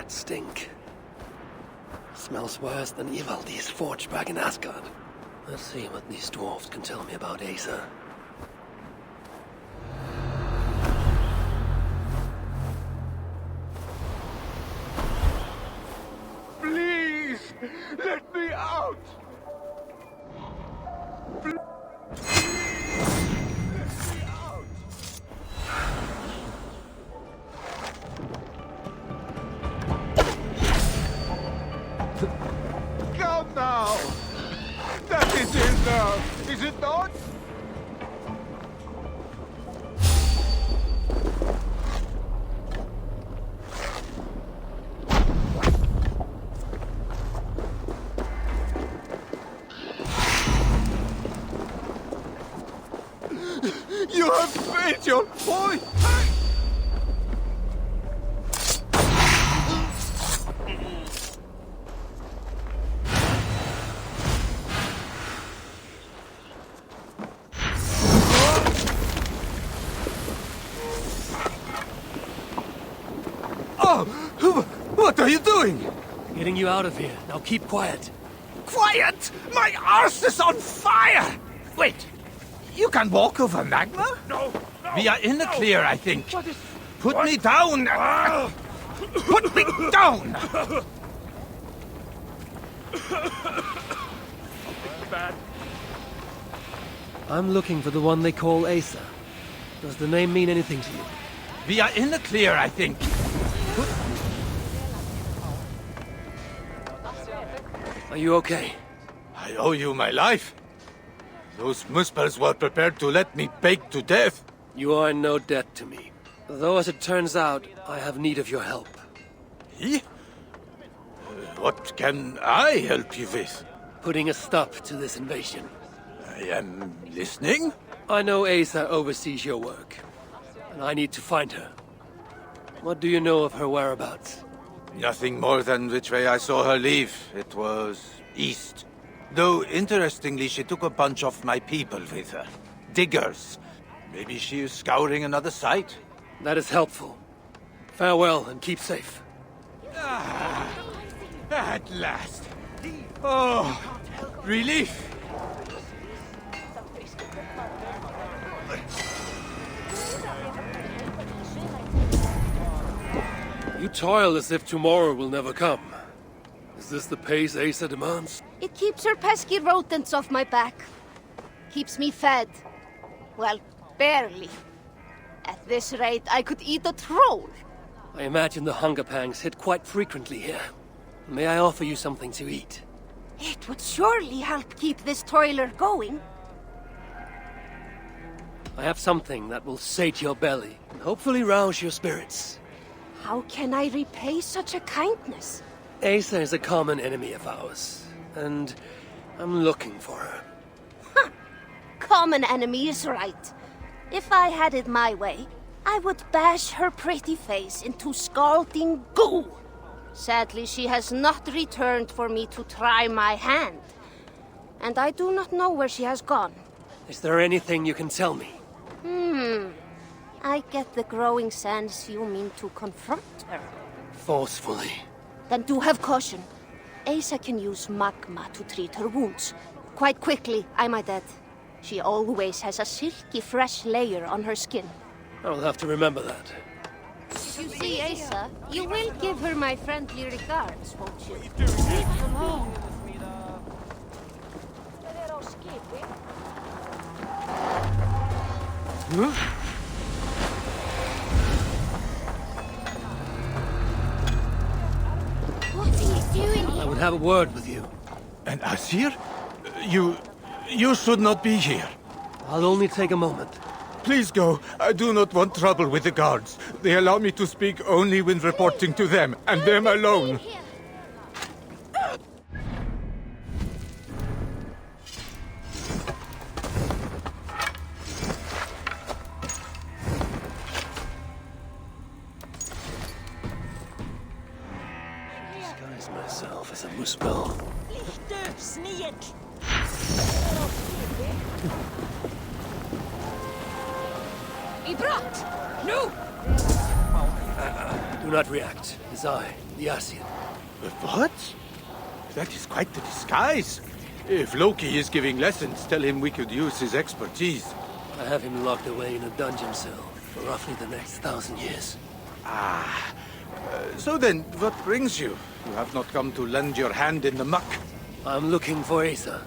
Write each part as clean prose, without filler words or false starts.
that stink? Smells worse than Ivaldi's forge back in Asgard. Let's see what these dwarves can tell me about Asa. Please, let me out! Come now! That is enough, is it not? You have failed your point! Oh! What are you doing? Getting you out of here. Now keep quiet. Quiet! My arse is on fire! Wait, you can walk over magma? No. We are in the clear, I think. Put me down! Put me down! Bad. I'm looking for the one they call Asa. Does the name mean anything to you? We are in the clear, I think. Are you okay? I owe you my life. Those Muspels were prepared to let me bake to death. You are in no debt to me. Though, as it turns out, I have need of your help. He? What can I help you with? Putting a stop to this invasion. I am listening. I know Asa oversees your work, and I need to find her. What do you know of her whereabouts? Nothing more than which way I saw her leave. It was east. Though, interestingly, she took a bunch of my people with her. Diggers. Maybe she is scouring another site. That is helpful. Farewell, and keep safe. At last. Oh, relief. You toil as if tomorrow will never come. Is this the pace Asa demands? It keeps her pesky rodents off my back. Keeps me fed. Well, barely. At this rate, I could eat a troll. I imagine the hunger pangs hit quite frequently here. May I offer you something to eat? It would surely help keep this toiler going. I have something that will sate your belly and hopefully rouse your spirits. How can I repay such a kindness? Asa is a common enemy of ours, and I'm looking for her. Common enemy is right. If I had it my way, I would bash her pretty face into scalding goo. Sadly, she has not returned for me to try my hand. And I do not know where she has gone. Is there anything you can tell me? I get the growing sense you mean to confront her. Forcefully. Then do have caution. Asa can use magma to treat her wounds. Quite quickly, I might add. She always has a silky fresh layer on her skin. I'll have to remember that. If you see Asa, you will give her my friendly regards, won't you? Huh? What are you doing here? I would have a word with you. And Asir? You should not be here. I'll only take a moment. Please go. I do not want trouble with the guards. They allow me to speak only when reporting to them, and them alone. Disguise myself as a Muspel. No! Do not react. It is I. the Ascian. What? That is quite the disguise. If Loki is giving lessons, tell him we could use his expertise. I have him locked away in a dungeon cell for roughly the next 1,000 years. So then, what brings you? You have not come to lend your hand in the muck. I'm looking for Asa.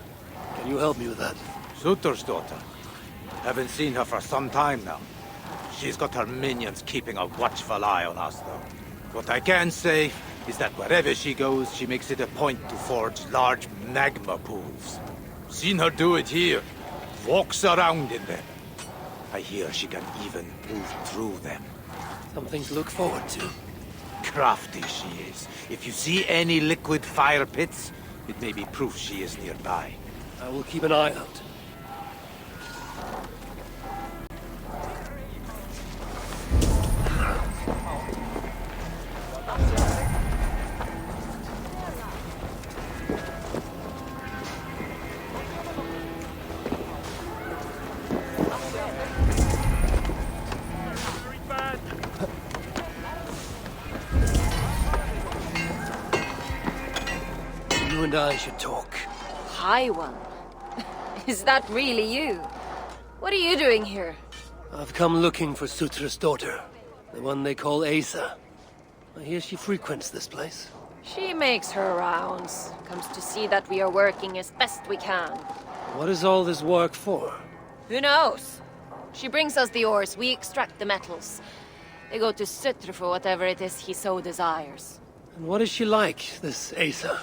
Can you help me with that? Sutor's daughter. Haven't seen her for some time now. She's got her minions keeping a watchful eye on us, though. What I can say is that wherever she goes, she makes it a point to forge large magma pools. Seen her do it here. Walks around in them. I hear she can even move through them. Something to look forward to. Crafty she is. If you see any liquid fire pits, it may be proof she is nearby. I will keep an eye out. You and I should talk. Hi, one. Is that really you? What are you doing here? I've come looking for Sutra's daughter, the one they call Asa. I hear she frequents this place. She makes her rounds. Comes to see that we are working as best we can. What is all this work for? Who knows? She brings us the ores, we extract the metals. They go to Sutra for whatever it is he so desires. And what is she like, this Asa?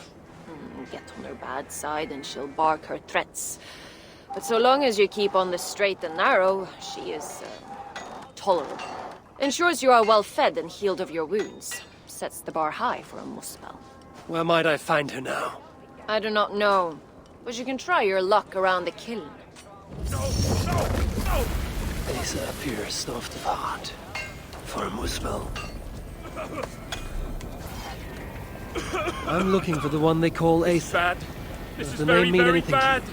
Get on her bad side and she'll bark her threats. But so long as you keep on the straight and narrow, she is tolerable. Ensures you are well fed and healed of your wounds. Sets the bar high for a muspel. Where might I find her now? I do not know, but you can try your luck around the kiln. Asa appears soft of heart. For a muspel. I'm looking for the one they call Asa. Bad. This Does is the very, name mean very anything to bad. you?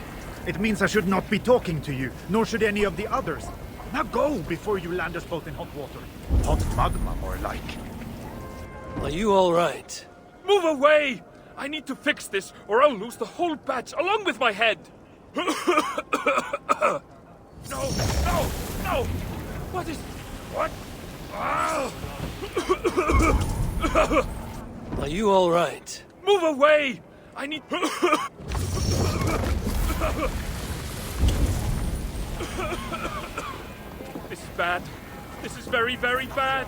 It means I should not be talking to you, nor should any of the others. Now go before you land us both in hot water. Hot magma, more like. Are you all right? Move away! I need to fix this, or I'll lose the whole batch along with my head. No! What is... What? Ah! Are you all right? Move away! I need... This is bad. This is very, very bad.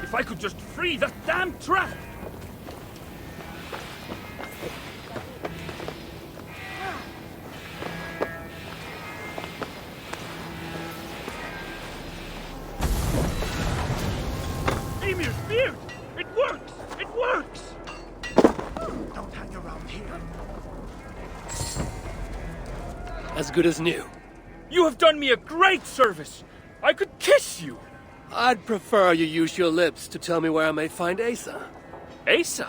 If I could just free that damn trap! Emir's beard! It works! It works! Don't hang around here. As good as new. You have done me a great service! I could kiss you! I'd prefer you use your lips to tell me where I may find Asa. Asa?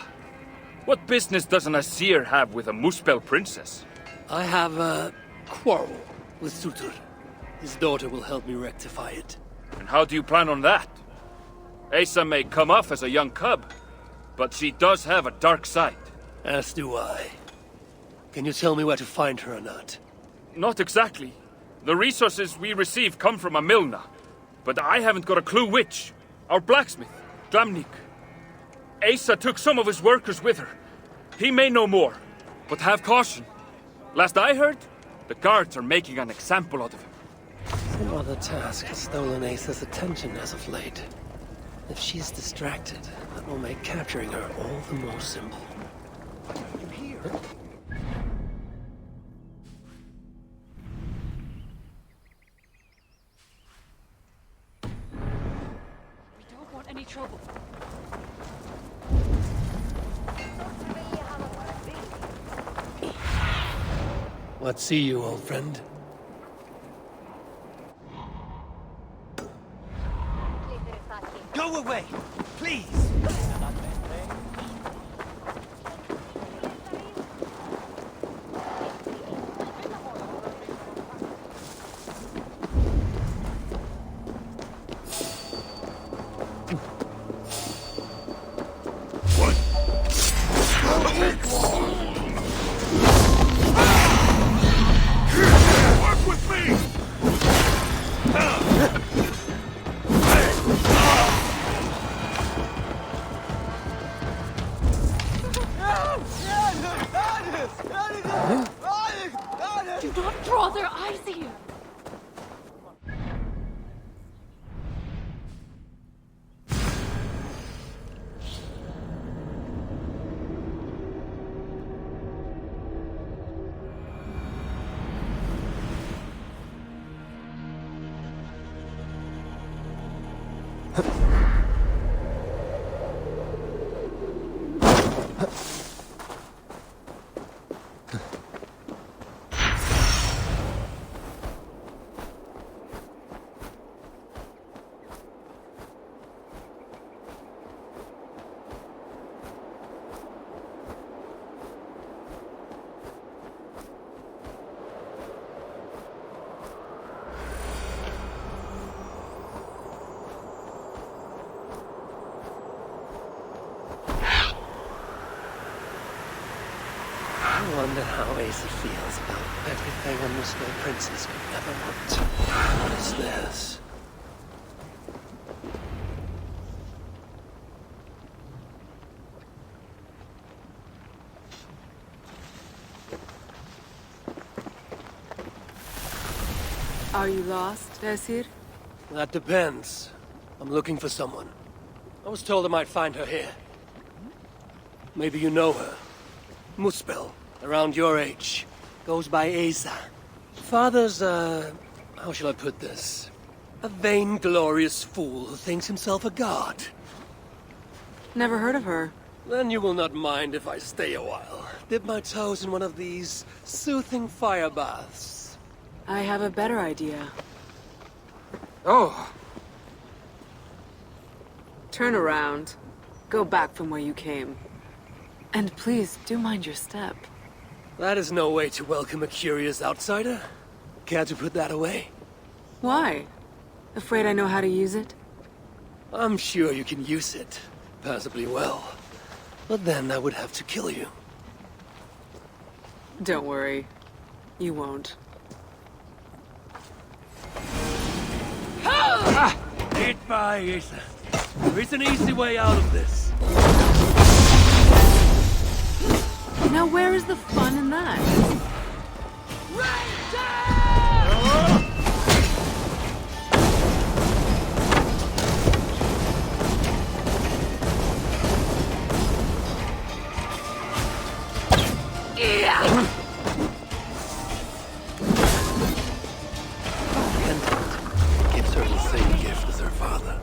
What business does an Asir have with a Muspel princess? I have a quarrel with Sutur. His daughter will help me rectify it. And how do you plan on that? Asa may come off as a young cub, but she does have a dark side. As do I. Can you tell me where to find her or not? Not exactly. The resources we receive come from a Milna, but I haven't got a clue which. Our blacksmith, Glamnik. Asa took some of his workers with her. He may know more, but have caution. Last I heard, the guards are making an example out of him. Some other task has stolen Asa's attention as of late. If she's distracted, that will make capturing her all the more simple. You hear? We don't want any trouble. What see you, old friend? Go away, please! I wonder how Asa feels about everything a Muspel princess could ever want. What is this? Are you lost, Esir? That depends. I'm looking for someone. I was told I might find her here. Maybe you know her. Muspel, around your age. Goes by Asa. Father's, how shall I put this? A vainglorious fool who thinks himself a god. Never heard of her. Then you will not mind if I stay a while. Dip my toes in one of these soothing fire baths. I have a better idea. Oh, Turn around. Go back from where you came. And please, do mind your step. That is no way to welcome a curious outsider. Care to put that away? Why? Afraid I know how to use it? I'm sure you can use it. Passably well. But then I would have to kill you. Don't worry. You won't. Goodbye, Asa. There is an easy way out of this. Now where is the fun in that? And gives her the same gift as her father.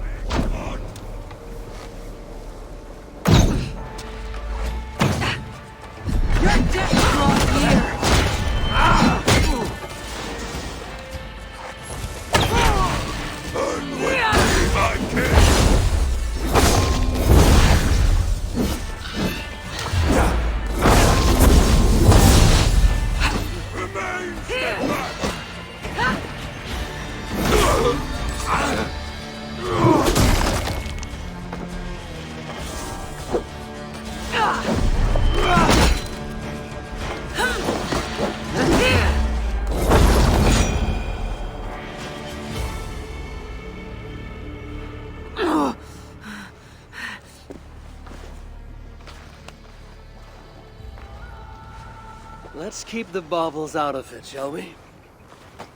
Let's keep the baubles out of it, shall we?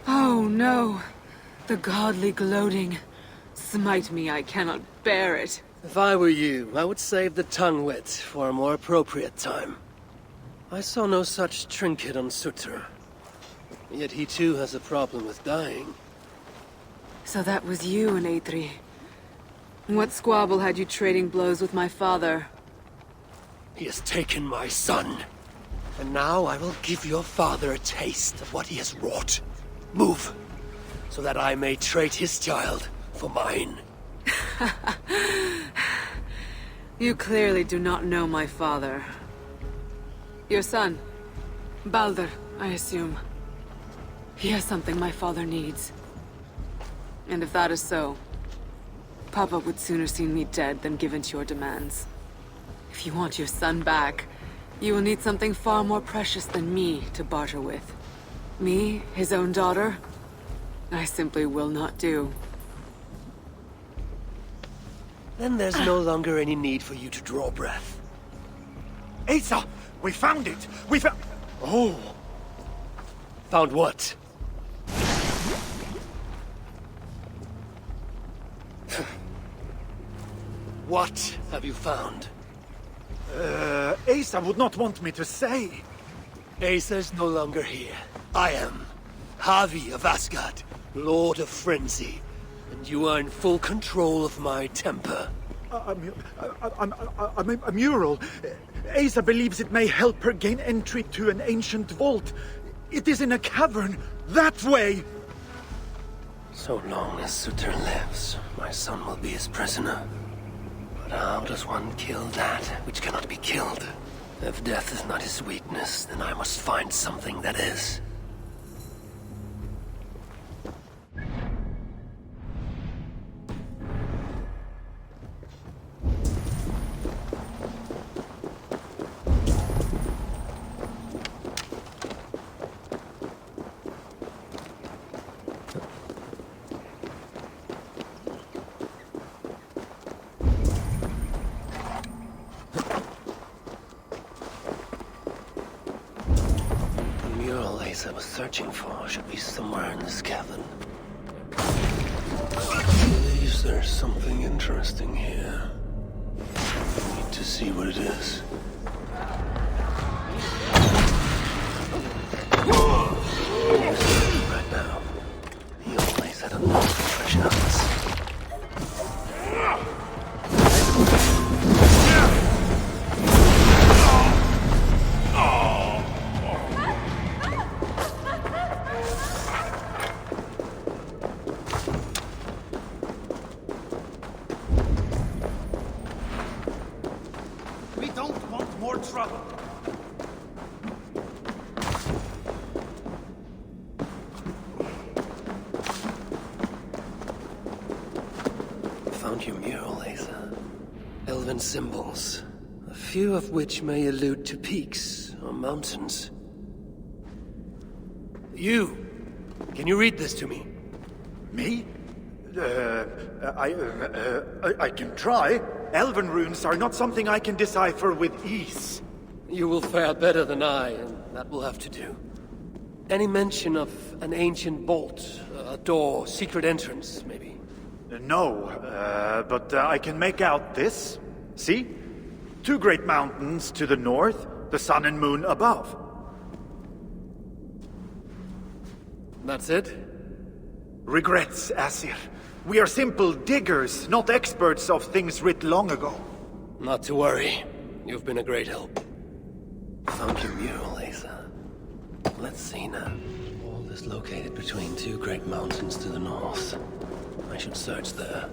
Oh no. The godly gloating. Smite me, I cannot bear it. If I were you, I would save the tongue wit for a more appropriate time. I saw no such trinket on Sutter. Yet he too has a problem with dying. So that was you and Aethri. What squabble had you trading blows with my father? He has taken my son. And now I will give your father a taste of what he has wrought. Move, so that I may trade his child for mine. You clearly do not know my father. Your son, Baldur, I assume. He has something my father needs. And if that is so, Papa would sooner see me dead than give in to your demands. If you want your son back, you will need something far more precious than me to barter with. Me, his own daughter? I simply will not do. Then there's no longer any need for you to draw breath. Asa! We found it! We found... Oh. Found what? What have you found? Asa would not want me to say. Asa's no longer here. I am. Havi of Asgard, Lord of Frenzy, And you are in full control of my temper. A mural. Asa believes it may help her gain entry to an ancient vault. It is in a cavern, that way! So long as Suter lives, my son will be his prisoner. But how does one kill that which cannot be killed? If death is not his weakness, then I must find something that is. I was searching for should be somewhere in this cavern. Believes there's something interesting here. I need to see what it is. Right now, the old place had a lot of fresh nuts. Found your mural, Asa. Elven symbols, a few of which may allude to peaks or mountains. You! Can you read this to me? Me? I can try. Elven runes are not something I can decipher with ease. You will fare better than I, and that will have to do. Any mention of an ancient vault, a door, secret entrance, maybe? No, but I can make out this. See? 2 great mountains to the north, the sun and moon above. That's it? Regrets, Asir. We are simple diggers, not experts of things writ long ago. Not to worry. You've been a great help. Found your mural, Asa. Let's see now. Vault is located between 2 great mountains to the north. I should search there.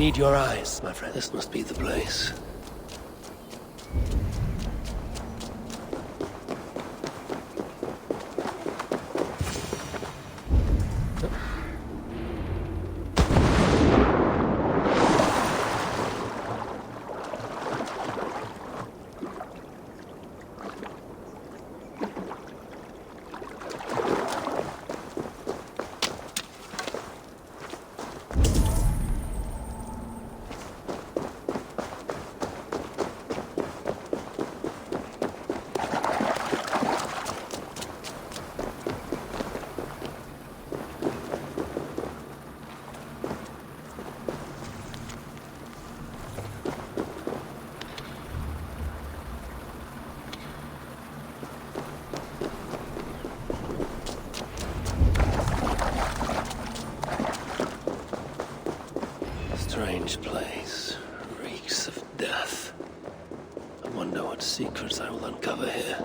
need your eyes, my friend. This must be the place. Strange place. Reeks of death. I wonder what secrets I will uncover here.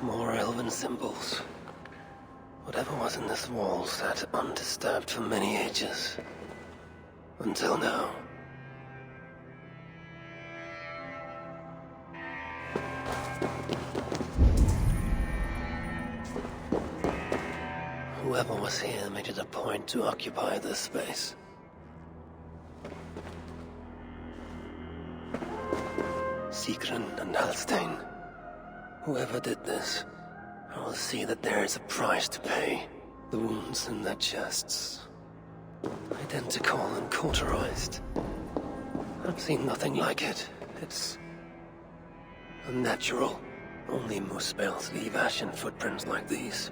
More elven symbols. Whatever was in this wall sat undisturbed for many ages. Until now. Whoever was here made it a point to occupy this space. Sigrun and Halstein. Whoever did this, I will see that there is a price to pay. The wounds in their chests. Identical and cauterized. I've seen nothing like it. It's unnatural. Only Muspels leave ashen footprints like these.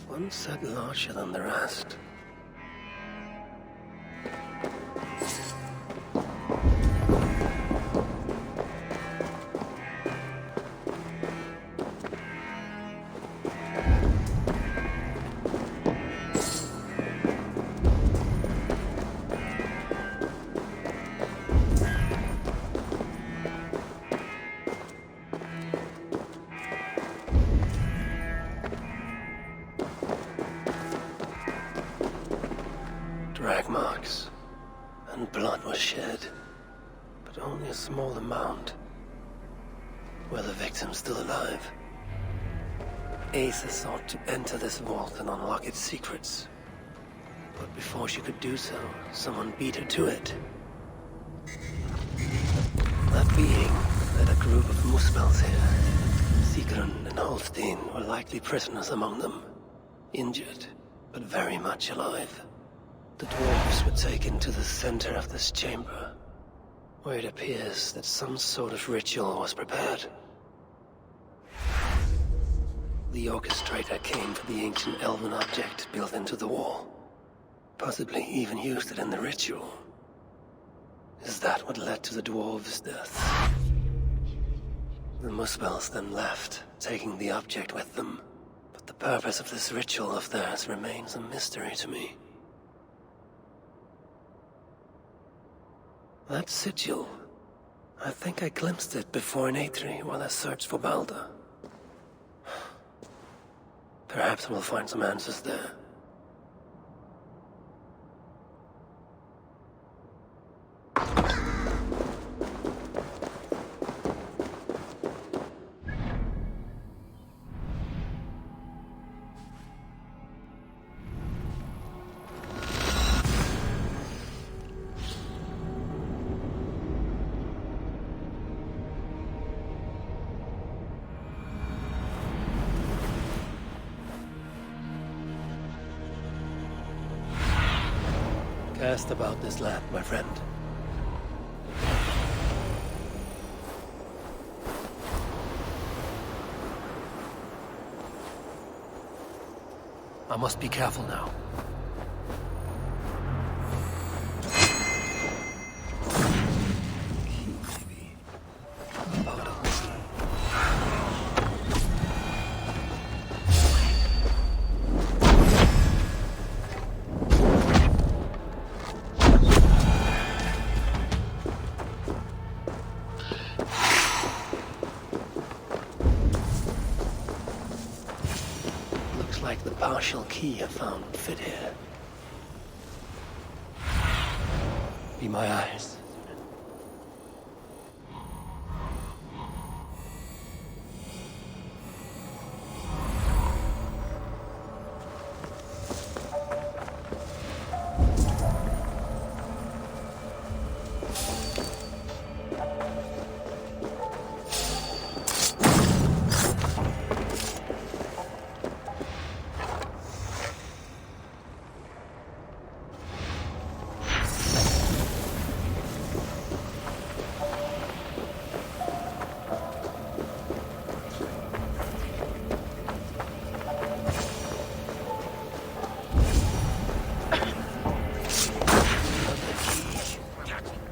One set larger than the rest. Drag marks, and blood was shed, but only a small amount. Were the victims still alive? Asa sought to enter this vault and unlock its secrets. But before she could do so, someone beat her to it. That being led a group of Muspels here. Sigrun and Holstein were likely prisoners among them, injured, but very much alive. The dwarves were taken to the center of this chamber, where it appears that some sort of ritual was prepared. The orchestrator came for the ancient elven object built into the wall. Possibly even used it in the ritual. Is that what led to the dwarves' death? The Muspels then left, taking the object with them. But the purpose of this ritual of theirs remains a mystery to me. That sigil. I think I glimpsed it before in Aetri while I searched for Balder. Perhaps we'll find some answers there. Cast about this land, my friend. I must be careful now. Key, maybe. Bottle. Like the partial key I found fit here. Be my eyes.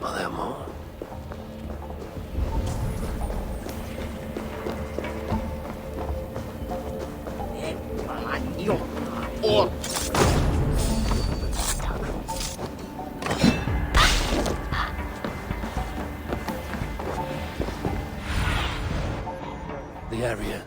Are there more? The area.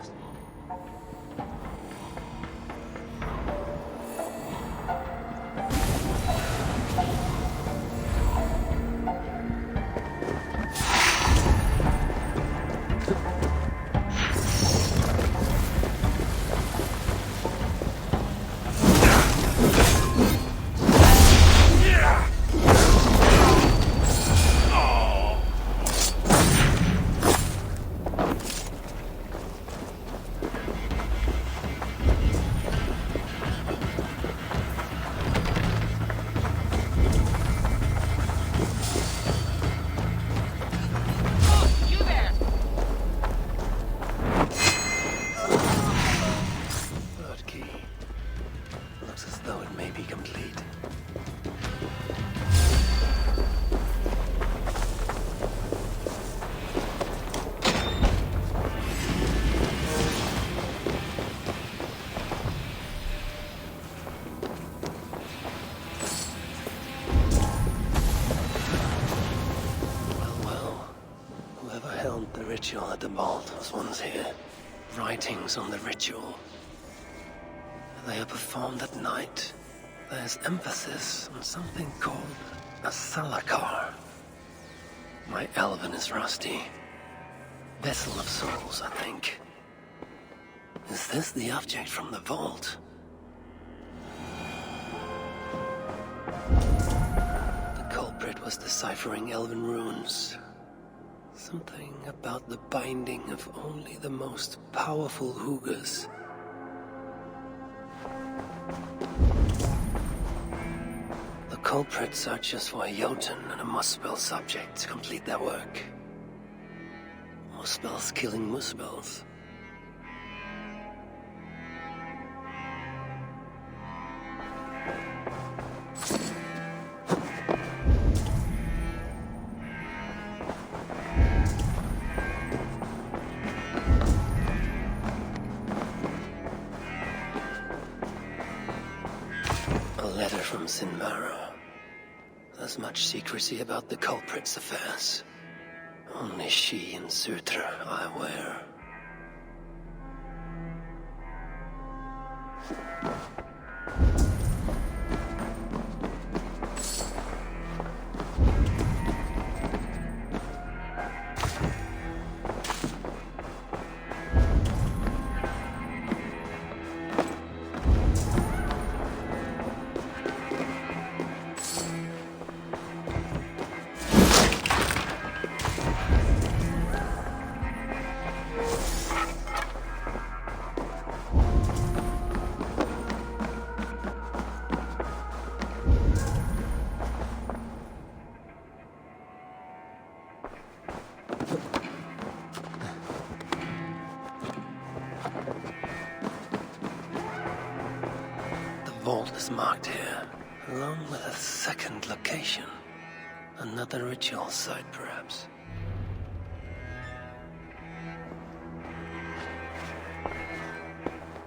The ritual at the vault was once here. Writings on the ritual. They are performed at night. There's emphasis on something called a salakar. My elven is rusty. Vessel of souls, I think. Is this the object from the vault? The culprit was deciphering elven runes. Something about the binding of only the most powerful Hugas. The culprit searches for a Jotun and a Muspel subject to complete their work. Muspels killing Muspels. From Sinmara. There's much secrecy about the culprit's affairs. Only she and Sutra are aware. Vault is marked here, along with a second location. Another ritual site, perhaps.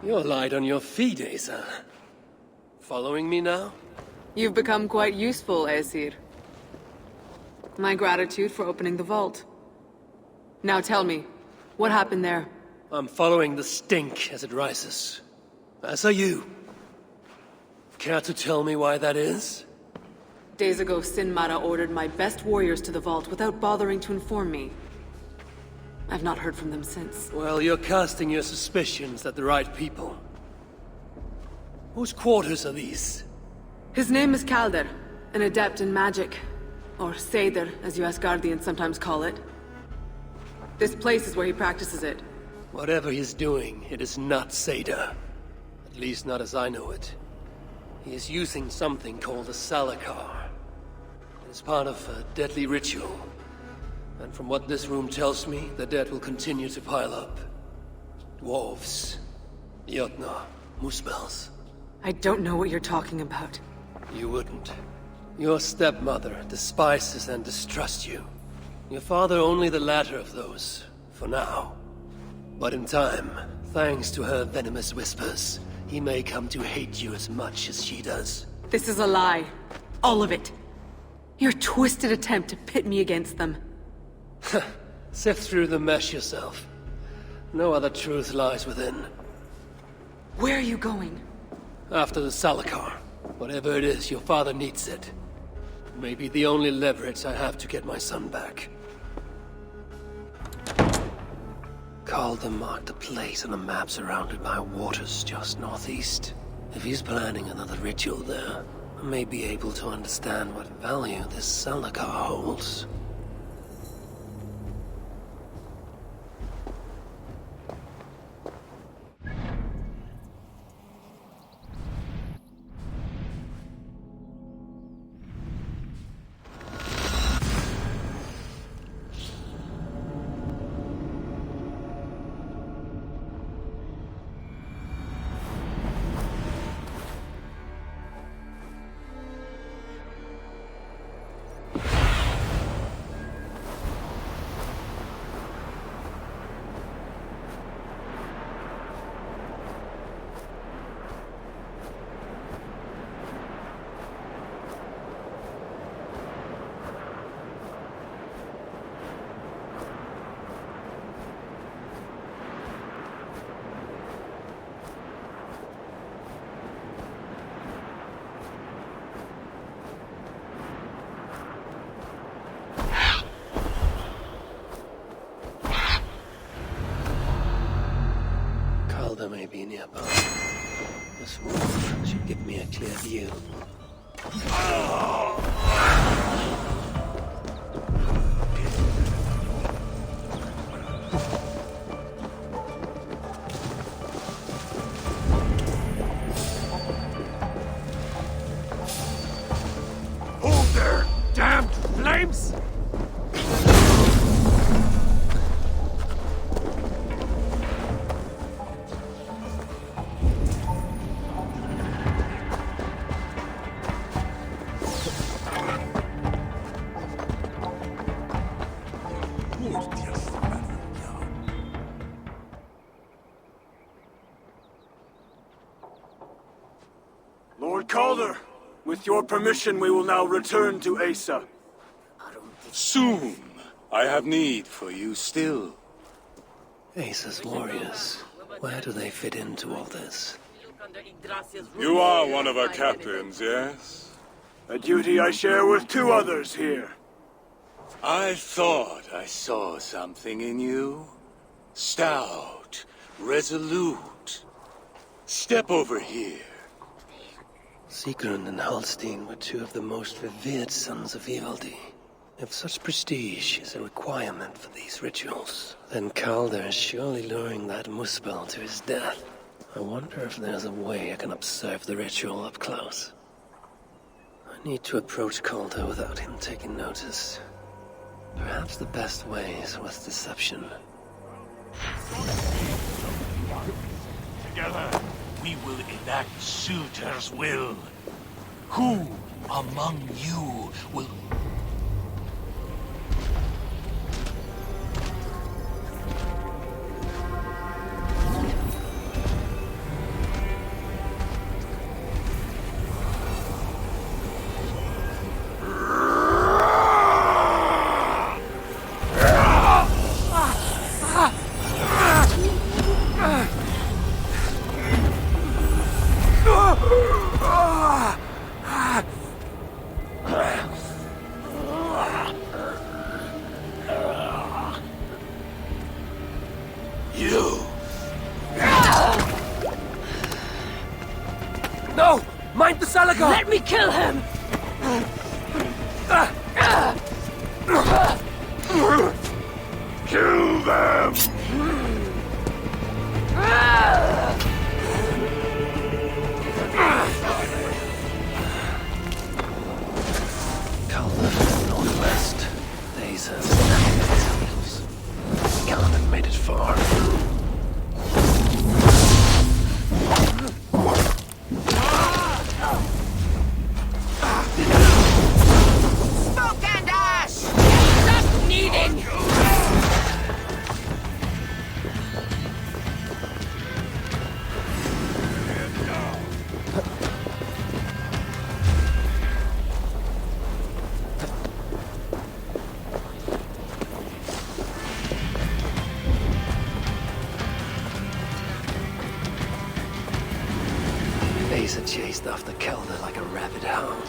You're light on your feet, Asa. Following me now? You've become quite useful, Aesir. My gratitude for opening the vault. Now tell me, what happened there? I'm following the stink as it rises. As are you. Care to tell me why that is? Days ago, Sinmara ordered my best warriors to the vault without bothering to inform me. I've not heard from them since. Well, you're casting your suspicions at the right people. Whose quarters are these? His name is Calder, an adept in magic. Or Seder, as you Asgardians sometimes call it. This place is where he practices it. Whatever he's doing, it is not Seder. At least not as I know it. He is using something called a Salakar. It is part of a deadly ritual. And from what this room tells me, the dead will continue to pile up. Dwarves, Jotnar, Muspels. I don't know what you're talking about. You wouldn't. Your stepmother despises and distrusts you. Your father only the latter of those, for now. But in time, thanks to her venomous whispers, he may come to hate you as much as she does. This is a lie. All of it. Your twisted attempt to pit me against them. Sift through the mesh yourself. No other truth lies within. Where are you going? After the Salakar. Whatever it is, your father needs it. It may be the only leverage I have to get my son back. Calder marked a place on a map surrounded by waters just northeast. If he's planning another ritual there, I may be able to understand what value this Salakar holds. May be nearby. This wolf should give me a clear view. Hold there, damned flames! Lord Calder, with your permission, we will now return to Asa. Soon. I have need for you still. Asa's warriors. Where do they fit into all this? You are one of our captains, yes? A duty I share with two others here. I thought I saw something in you. Stout, resolute. Step over here. Sigrun and Halstein were two of the most revered sons of Ivaldi. If such prestige is a requirement for these rituals, then Calder is surely luring that Muspel to his death. I wonder if there's a way I can observe the ritual up close. I need to approach Calder without him taking notice. Perhaps the best way is with deception. Together, we will enact Suitor's will. Who among you will... Mind the Salakar! Let me kill him! Kill them! Calder from the northwest. These are snapping. Can't have made it far. Smoke and ash! Just needing! Asa chased after Calder like a rabid hound.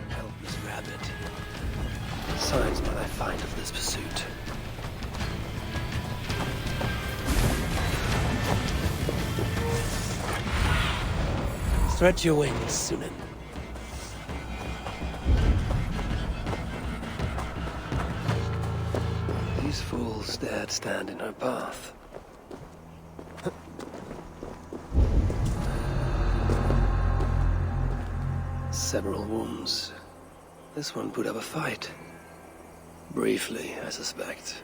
Helpless rabbit. Signs what I find of this pursuit. Stretch your wings, Sunan. These fools dared stand in her path. Several wounds. This one put up a fight. Briefly, I suspect.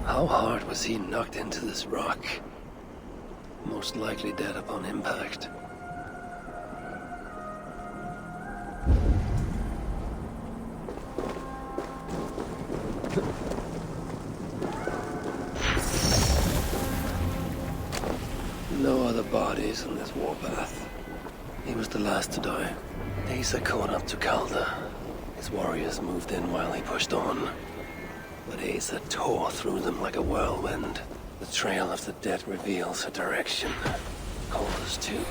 How hard was he knocked into this rock? Most likely dead upon impact. No other bodies on this warpath. He was the last to die. Asa caught up to Calder. His warriors moved in while he pushed on. But Asa tore through them like a whirlwind. The trail of the dead reveals her direction. Calder's too.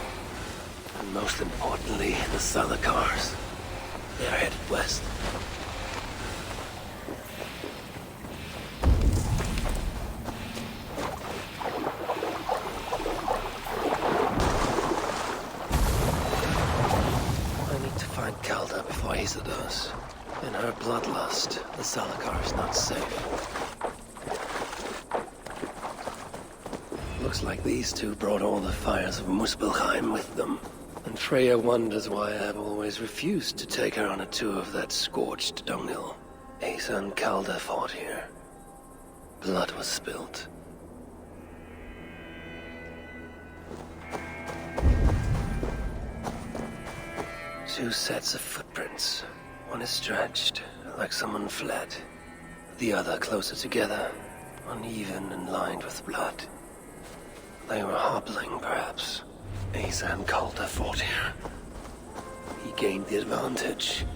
And most importantly, the Salakars. They are headed west. Calder before Asa does. In her bloodlust, the Salakar is not safe. Looks like these two brought all the fires of Muspelheim with them. And Freya wonders why I've always refused to take her on a tour of that scorched dunghill. Asa and Calder fought here. Blood was spilt. Two sets of footprints. One is stretched, like someone fled. The other closer together, uneven and lined with blood. They were hobbling, perhaps. Asa and Calder fought here. He gained the advantage.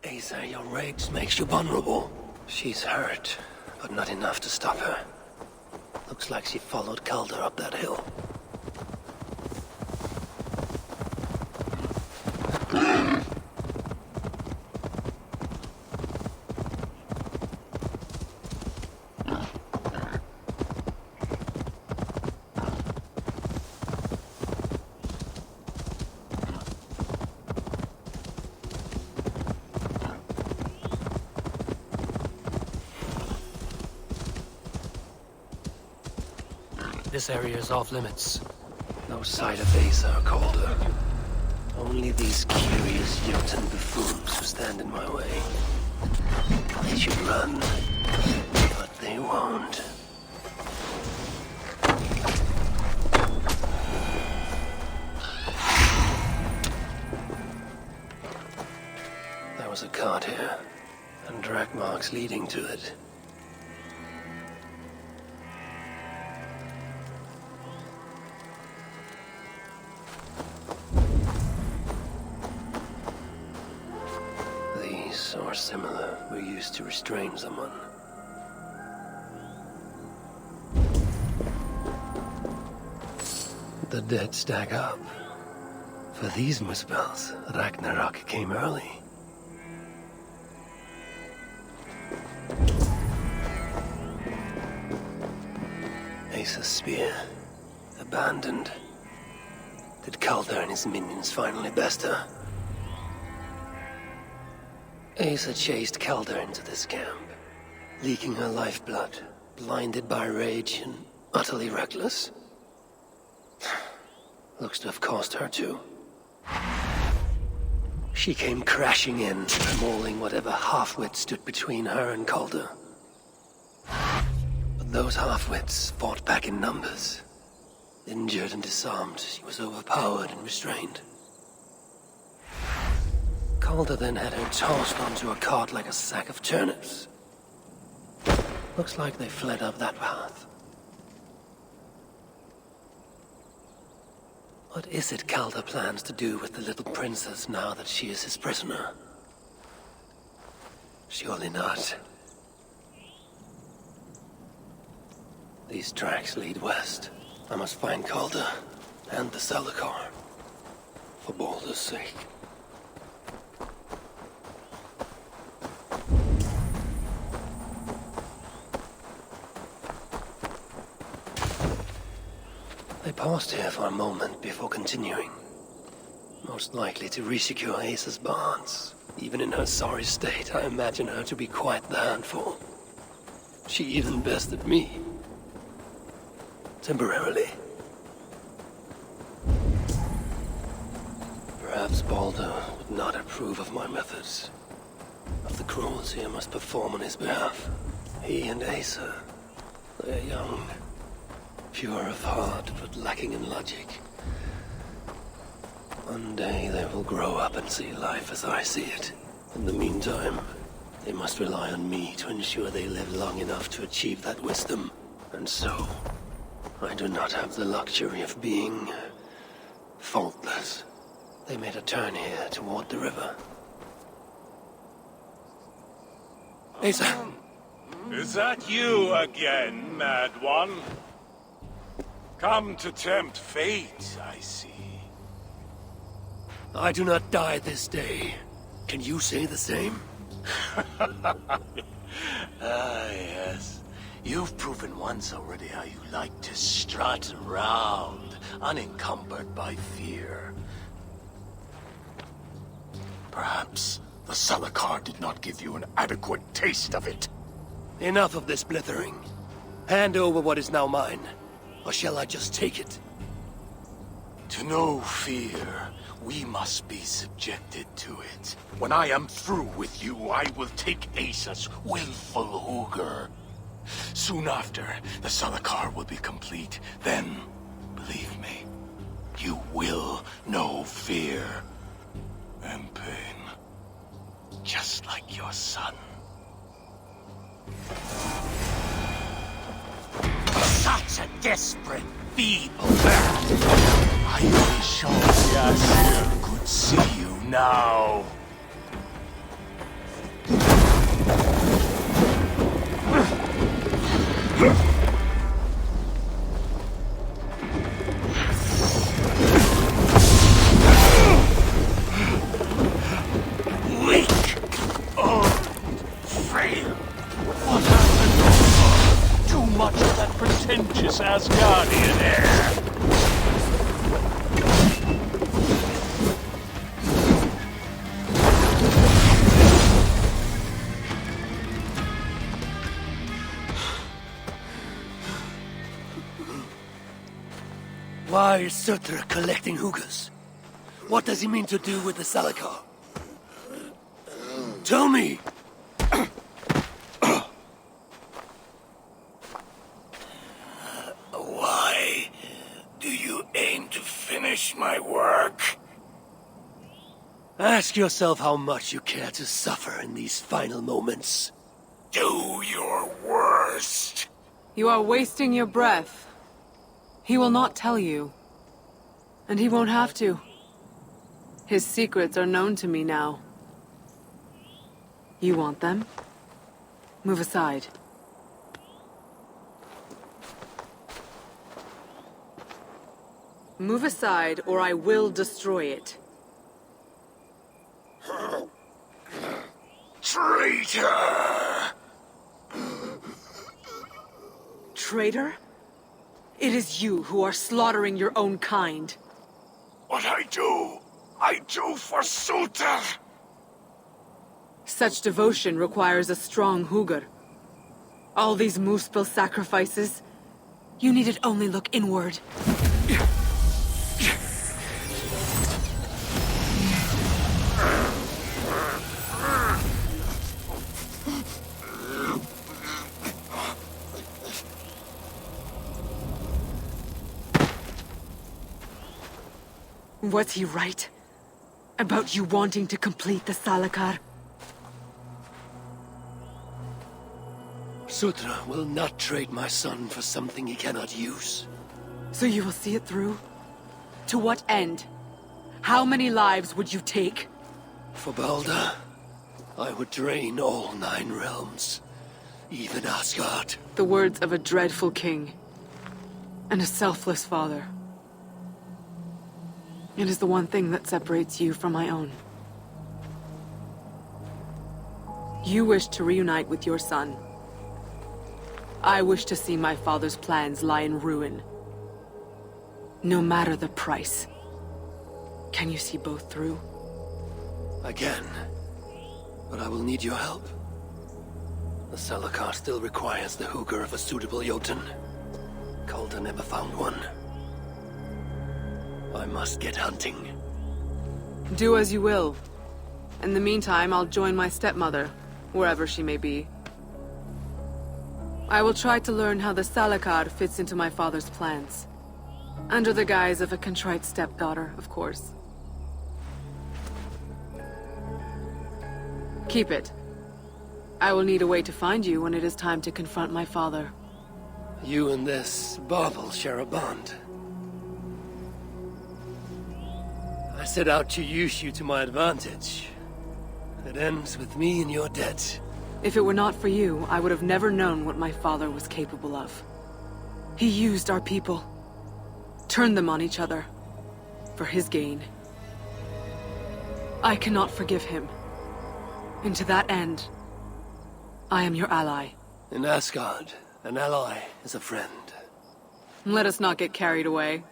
Asa, your rage makes you vulnerable. She's hurt, but not enough to stop her. Looks like she followed Calder up that hill. This area is off limits. No sight of Asa or Calder. Only these curious Jotun buffoons who stand in my way. They should run, but they won't. There was a cart here, and track marks leading to it. device or similar were used to restrain someone. The dead stack up. For these Muspels, Ragnarok came early. Asa's spear, abandoned. Did Calder and his minions finally best her? Asa chased Calder into this camp, leaking her lifeblood, blinded by rage and utterly reckless. Looks to have cost her too. She came crashing in, mauling whatever half-wit stood between her and Calder. But those half-wits fought back in numbers. Injured and disarmed, she was overpowered and restrained. Calder then had her tossed onto a cart like a sack of turnips. Looks like they fled up that path. What is it Calder plans to do with the little princess now that she is his prisoner? Surely not. These tracks lead west. I must find Calder and the Salakar. For Baldur's sake. They paused here for a moment before continuing. Most likely to resecure Asa's bonds. Even in her sorry state, I imagine her to be quite the handful. She even bested me. Temporarily. Perhaps Baldur would not approve of my methods. Of the cruelty I must perform on his behalf. He and Asa, they are young. Pure of heart, but lacking in logic. One day they will grow up and see life as I see it. In the meantime, they must rely on me to ensure they live long enough to achieve that wisdom. And so, I do not have the luxury of being faultless. They made a turn here toward the river. Asa! Is that you again, Mad One? Come to tempt fate, I see. I do not die this day. Can you say the same? Yes. You've proven once already how you like to strut around, unencumbered by fear. Perhaps the Salakar did not give you an adequate taste of it. Enough of this blithering. Hand over what is now mine. Or shall I just take it? To know fear, we must be subjected to it. When I am through with you, I will take Asa's willful Hugr. Soon after, the Salakar will be complete. Then, believe me, you will know fear and pain. Just like your son. Such a desperate, feeble man. I wish all Yasir could see you now. Weak. Oh, frail. What happened? Too much of that pretentious Asgardian air. Why is Surtur collecting Hugrs? What does he mean to do with the Salakar? Tell me! Why do you aim to finish my work? Ask yourself how much you care to suffer in these final moments. Do your worst. You are wasting your breath. He will not tell you. And he won't have to. His secrets are known to me now. You want them? Move aside. Move aside, or I will destroy it. Traitor! Traitor? It is you who are slaughtering your own kind. What I do for Suter! Such devotion requires a strong Hugr. All these Muspel sacrifices, you needed only look inward. Was he right? About you wanting to complete the Salakar? Sutra will not trade my son for something he cannot use. So you will see it through? To what end? How many lives would you take? For Balder, I would drain all 9 realms. Even Asgard. The words of a dreadful king. And a selfless father. It is the one thing that separates you from my own. You wish to reunite with your son. I wish to see my father's plans lie in ruin. No matter the price. Can you see both through? I can. But I will need your help. The Salakar still requires the Hugr of a suitable Jotun. Calder never found one. I must get hunting. Do as you will. In the meantime, I'll join my stepmother, wherever she may be. I will try to learn how the Salakar fits into my father's plans. Under the guise of a contrite stepdaughter, of course. Keep it. I will need a way to find you when it is time to confront my father. You and this bauble share a bond. I set out to use you to my advantage. It ends with me in your debt. If it were not for you, I would have never known what my father was capable of. He used our people. Turned them on each other. For his gain. I cannot forgive him. And to that end, I am your ally. In Asgard, an ally is a friend. Let us not get carried away.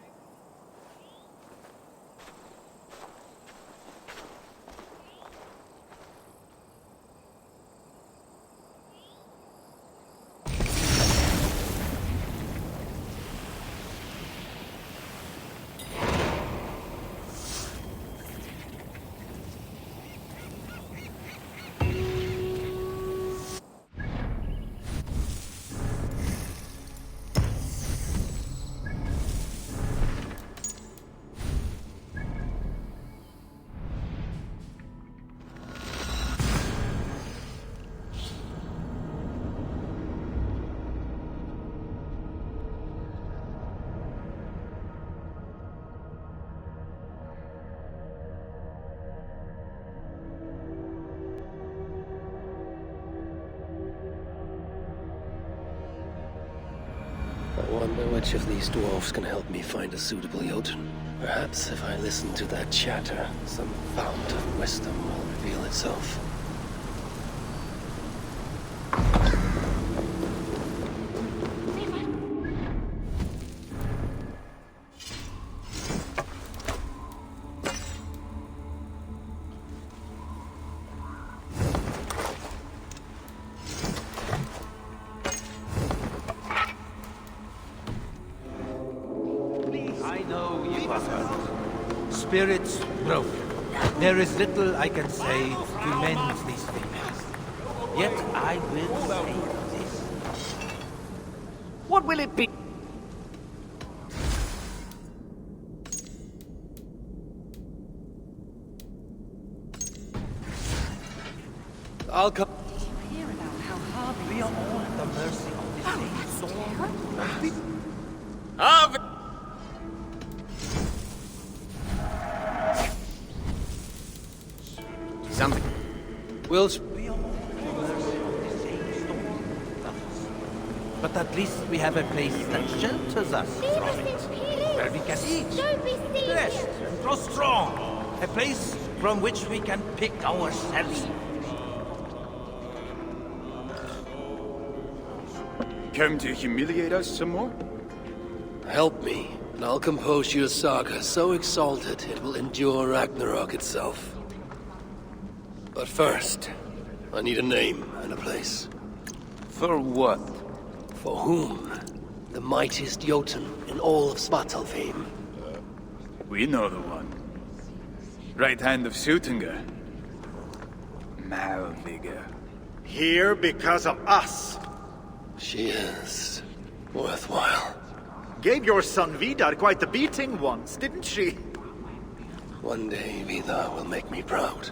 I wonder which of these dwarves can help me find a suitable Jotun. Perhaps if I listen to that chatter, some fount of wisdom will reveal itself. Spirits broken. There is little I can say to mend these things. Yet I will say this. What will it be? I'll come. Hear about how hard We are all at the mercy of this same storm. something? We'll... But at least we have a place that shelters us from it. Where we can eat, rest, and grow strong. A place from which we can pick ourselves. Come to humiliate us some more? Help me, and I'll compose you a saga so exalted it will endure Ragnarok itself. But first, I need a name and a place. For what? For whom? The mightiest Jotun in all of Svartalfheim. We know the one. Right hand of Sutunga. Malviga. Here because of us. She is worthwhile. Gave your son Vidar quite the beating once, didn't she? One day Vidar will make me proud.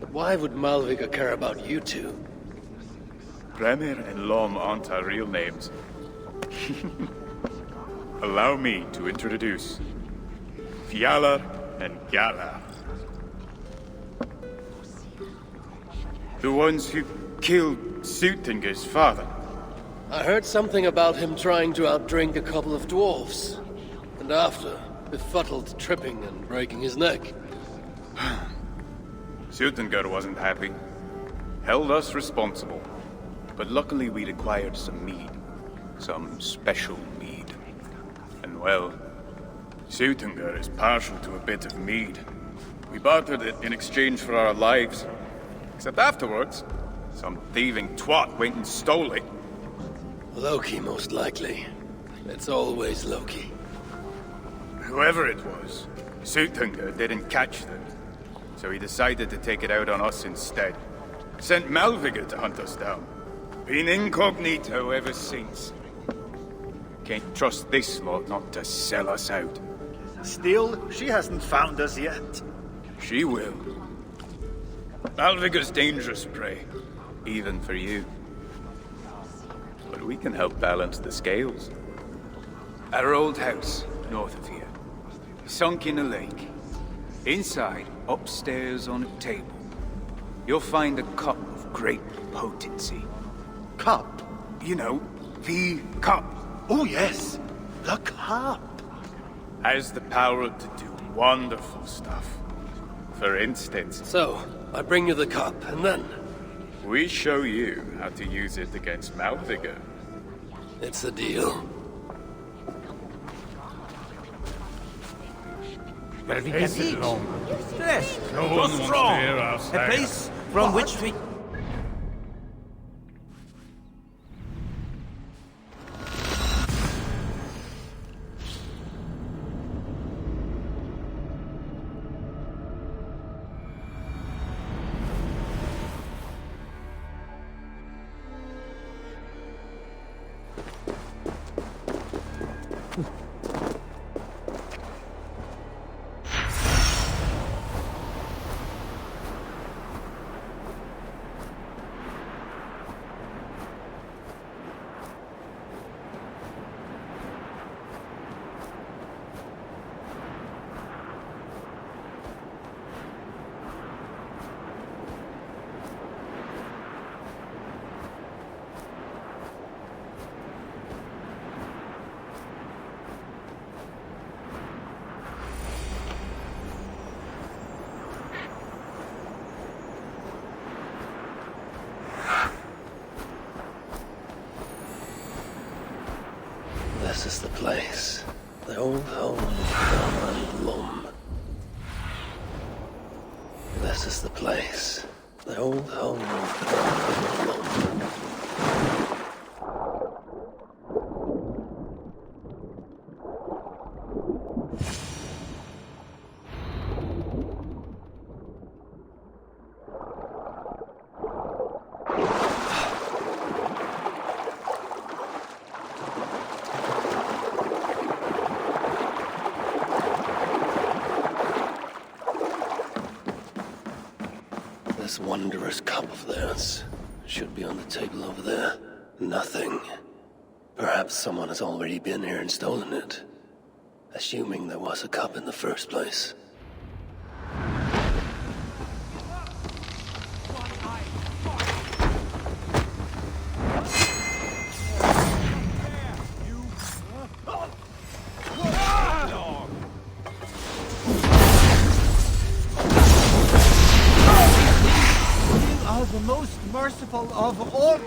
But why would Malviga care about you two? Bremir and Lom aren't our real names. Allow me to introduce Fjalar and Galar. The ones who killed Sutinga's father. I heard something about him trying to outdrink a couple of dwarves. And after, befuddled tripping and breaking his neck. Sutingar wasn't happy. Held us responsible. But luckily we'd acquired some mead. Some special mead. And well, Sutingar is partial to a bit of mead. We bartered it in exchange for our lives. Except afterwards, some thieving twat went and stole it. Loki, most likely. It's always Loki. Whoever it was, Sutunga didn't catch them. So he decided to take it out on us instead. Sent Malviga to hunt us down. Been incognito ever since. Can't trust this lot not to sell us out. Still, she hasn't found us yet. She will. Malviga's dangerous prey, even for you. But we can help balance the scales. Our old house, north of here, sunk in a lake. Inside, upstairs on a table, you'll find a cup of great potency. Cup? You know, the cup. Oh yes, the cup. Has the power to do wonderful stuff. For instance... So, I bring you the cup, and then... we show you how to use it against Malviga. It's a deal. Where we can eat, rest, grow strong. A place from which we... This is the place. The old home of Lom. This is the place. The old home of Lom. This wondrous cup of theirs should be on the table over there. Nothing. Perhaps someone has already been here and stolen it. Assuming there was a cup in the first place. the most merciful of all.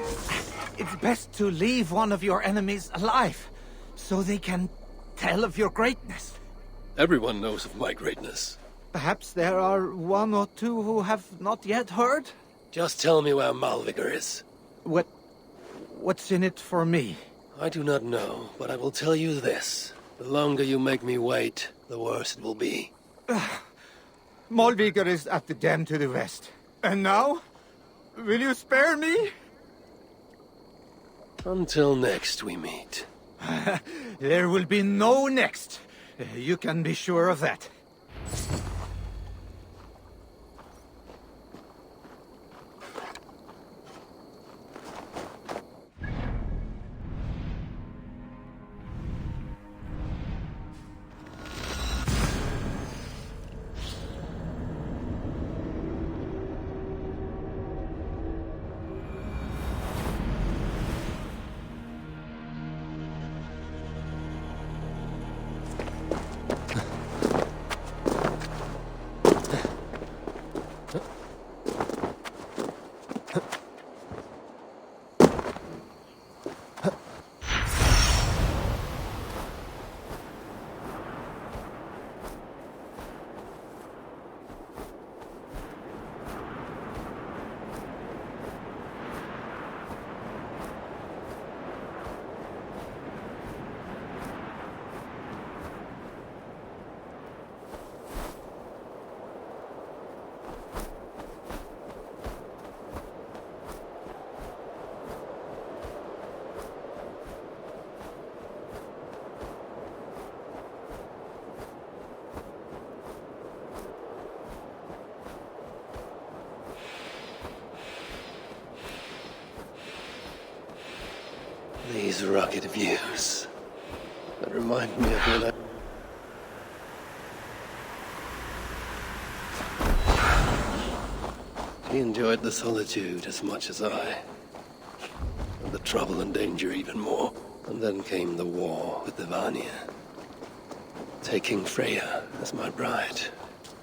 It's best to leave one of your enemies alive, so they can tell of your greatness. Everyone knows of my greatness. Perhaps there are one or two who have not yet heard? Just tell me where Malvigor is. What's in it for me? I do not know, but I will tell you this. The longer you make me wait, the worse it will be. Malvigor is at the den to the west. And now? Will you spare me? Until next we meet. There will be no next. You can be sure of that. These rugged views that remind me of when He enjoyed the solitude as much as I, and the trouble and danger even more. And then came the war with Ivania, taking Freya as my bride.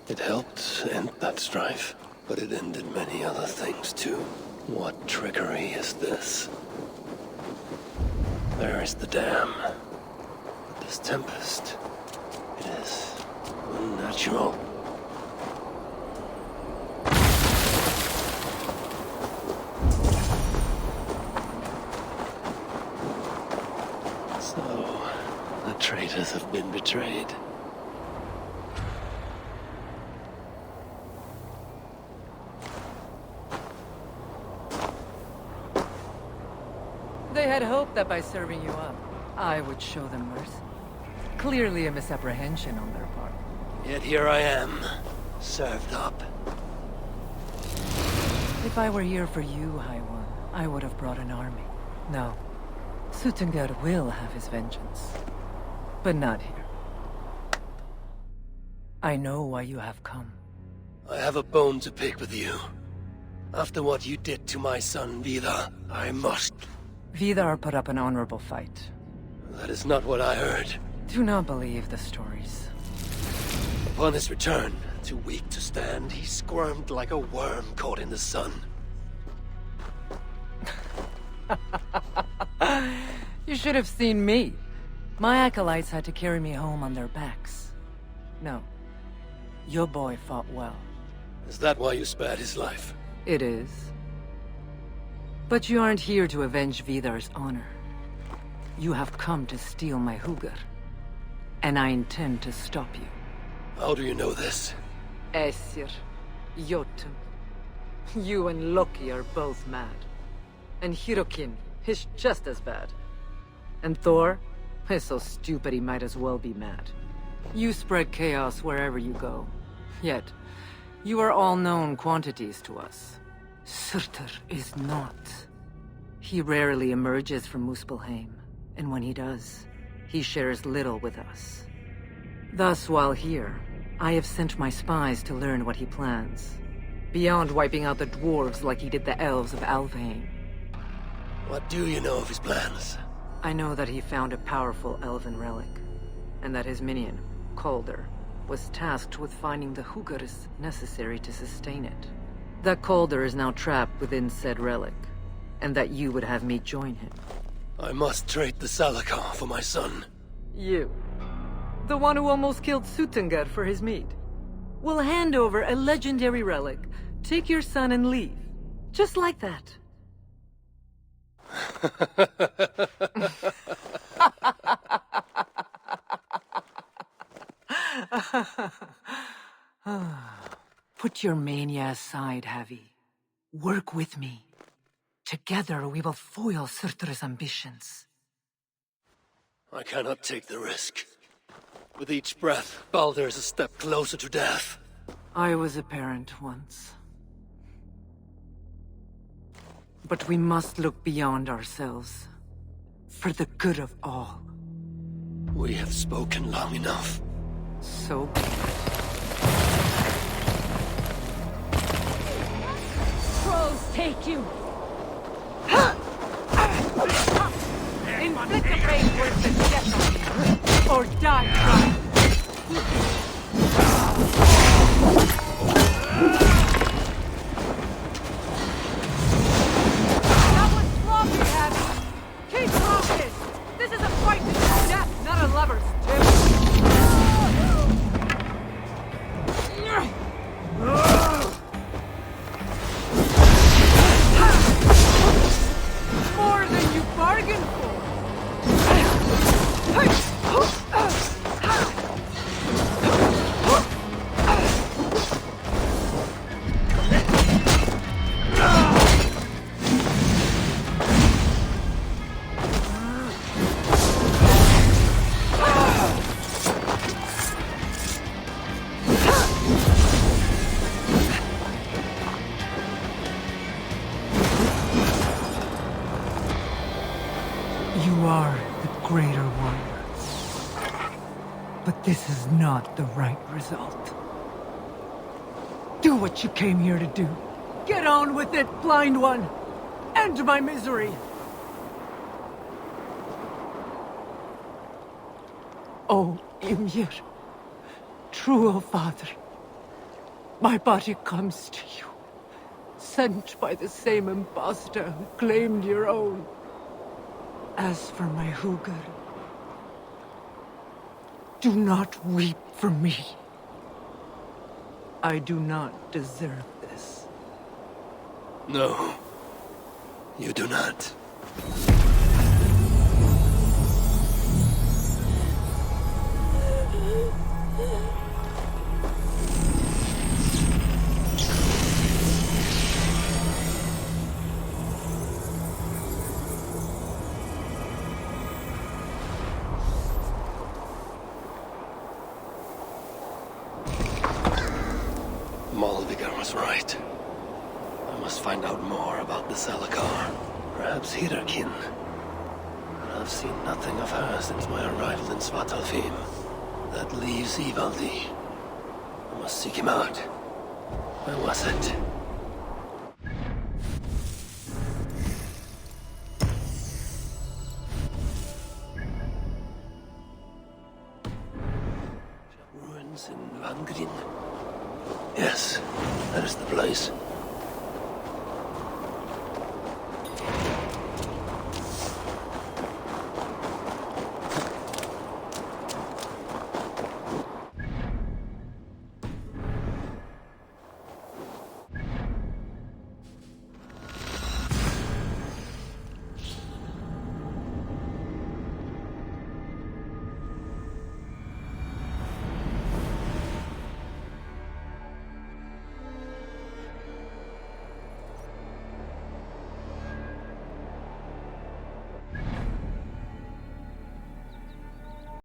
It helped end that strife, but it ended many other things too. What trickery is this? There is the dam. But this tempest, it is unnatural. So, the traitors have been betrayed. They had hoped that by serving you up, I would show them mercy. Clearly a misapprehension on their part. Yet here I am, served up. If I were here for you, High One, I would have brought an army. No. Suttungr will have his vengeance. But not here. I know why you have come. I have a bone to pick with you. After what you did to my son, Vidar, I must... Vidar put up an honorable fight. That is not what I heard. Do not believe the stories. Upon his return, too weak to stand, he squirmed like a worm caught in the sun. You should have seen me. My acolytes had to carry me home on their backs. No. Your boy fought well. Is that why you spared his life? It is. But you aren't here to avenge Vidar's honor. You have come to steal my Hugr. And I intend to stop you. How do you know this? Aesir, Jotun. You and Loki are both mad. And Hirokin is just as bad. And Thor is so stupid he might as well be mad. You spread chaos wherever you go. Yet, you are all known quantities to us. Surtur is not. He rarely emerges from Muspelheim, and when he does, he shares little with us. Thus, while here, I have sent my spies to learn what he plans. Beyond wiping out the dwarves like he did the elves of Alfheim. What do you know of his plans? I know that he found a powerful elven relic, and that his minion, Calder, was tasked with finding the Hugrs necessary to sustain it. That Calder is now trapped within said relic, and that you would have me join him. I must trade the Salakar for my son. You. The one who almost killed Sutengar for his meat. Will hand over a legendary relic, take your son and leave. Just like that. Put your mania aside, Javi. Work with me. Together we will foil Surtur's ambitions. I cannot take the risk. With each breath, Baldur is a step closer to death. I was a parent once. But we must look beyond ourselves. For the good of all. We have spoken long enough. So be it. Trolls take you! Inflict a pain worse than death on me, or die trying. That was sloppy, Abby. Keep focused. This is a fight to the death, not a lover's tip. More than you bargained for. You are the greater warrior. But this is not the right result. Do what you came here to do. Get on with it, blind one! End my misery! Oh, Ymir. True, O Father. My body comes to you. Sent by the same impostor who claimed your own. As for my Hugr, do not weep for me. I do not deserve this. No, you do not. Malvigar was right. I must find out more about the Salakar. Perhaps Hirakin. But I've seen nothing of her since my arrival in Svartalfheim. That leaves Ivaldi. I must seek him out. Where was it?